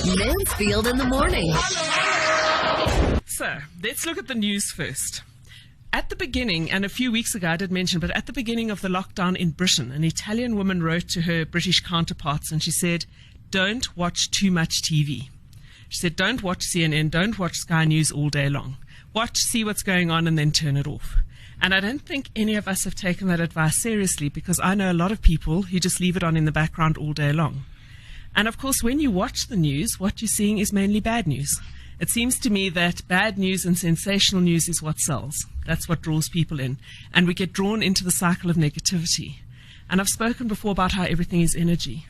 Mansfield in the morning. So, let's look at the news first. At the beginning, and a few weeks ago I did mention, but at the beginning of the lockdown in Britain, an Italian woman wrote to her British counterparts and she said, don't watch too much TV. She said, don't watch CNN, don't watch Sky News all day long. Watch, see what's going on, and then turn it off. And I don't think any of us have taken that advice seriously, because I know a lot of people who just leave it on in the background all day long. And of course, when you watch the news, what you're seeing is mainly bad news. It seems to me that bad news and sensational news is what sells. That's what draws people in. And we get drawn into the cycle of negativity. And I've spoken before about how everything is energy.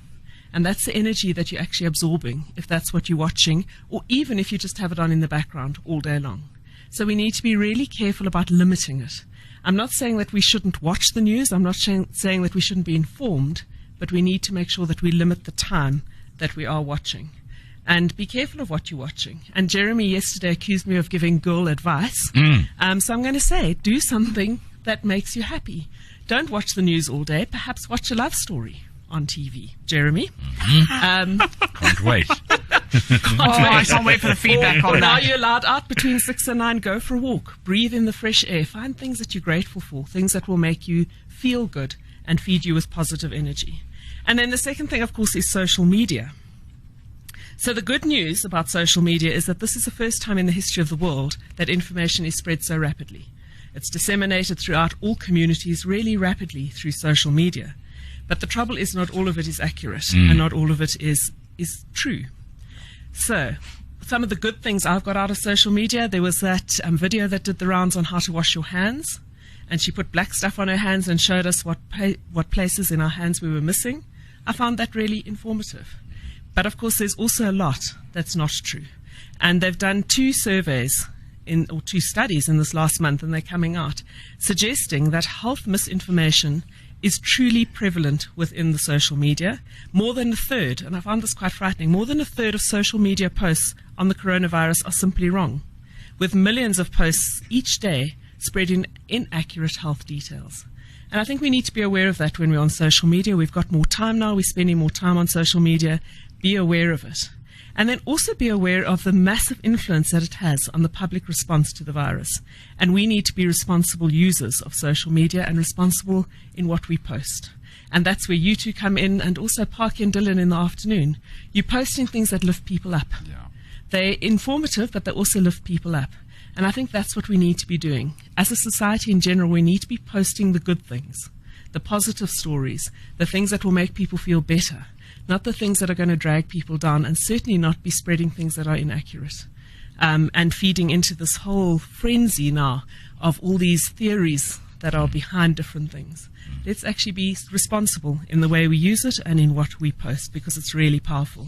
And that's the energy that you're actually absorbing, if that's what you're watching, or even if you just have it on in the background all day long. So we need to be really careful about limiting it. I'm not saying that we shouldn't watch the news. I'm not saying that we shouldn't be informed, but we need to make sure that we limit the time that we are watching. And be careful of what you're watching. And Jeremy yesterday accused me of giving girl advice. So I'm going to say, do something that makes you happy. Don't watch the news all day. Perhaps watch a love story on TV. Jeremy? Can't wait. I can't wait for the feedback on Now that. you're allowed out between 6 and 9. Go for a walk. Breathe in the fresh air. Find things that you're grateful for. Things that will make you feel good and feed you with positive energy. And then the second thing, of course, is social media. So the good news about social media is that this is the first time in the history of the world that information is spread so rapidly. It's disseminated throughout all communities really rapidly through social media. But the trouble is not all of it is accurate and not all of it is true. So some of the good things I've got out of social media, there was that video that did the rounds on how to wash your hands. And she put black stuff on her hands and showed us what places in our hands we were missing. I found that really informative. But of course, there's also a lot that's not true. And they've done 2 surveys or 2 studies in this last month, and they're coming out, suggesting that health misinformation is truly prevalent within the social media. More than a third, and I found this quite frightening, more than a third of social media posts on the coronavirus are simply wrong, with millions of posts each day spreading inaccurate health details. And I think we need to be aware of that when we're on social media. We've got more time now. We're spending more time on social media. Be aware of it. And then also be aware of the massive influence that it has on the public response to the virus. And we need to be responsible users of social media and responsible in what we post. And that's where you two come in, and also Parky and Dylan in the afternoon. You're posting things that lift people up. Yeah. They're informative, but they also lift people up. And I think that's what we need to be doing. As a society in general, we need to be posting the good things, the positive stories, the things that will make people feel better, not the things that are going to drag people down, and certainly not be spreading things that are inaccurate and feeding into this whole frenzy now of all these theories that are behind different things. Let's actually be responsible in the way we use it and in what we post, because it's really powerful.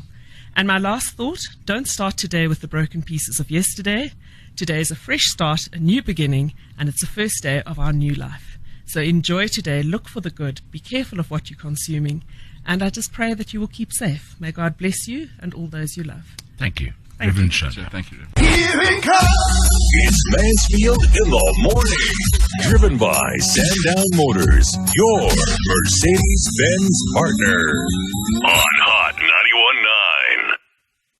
And my last thought, don't start today with the broken pieces of yesterday. Today is a fresh start, a new beginning, and it's the first day of our new life. So enjoy today, look for the good, be careful of what you're consuming, and I just pray that you will keep safe. May God bless you and all those you love. Thank you. Reverend Shudder. Thank you. Here it comes! It's Mansfield in the morning. Driven by Sandown Motors, your Mercedes-Benz partner. On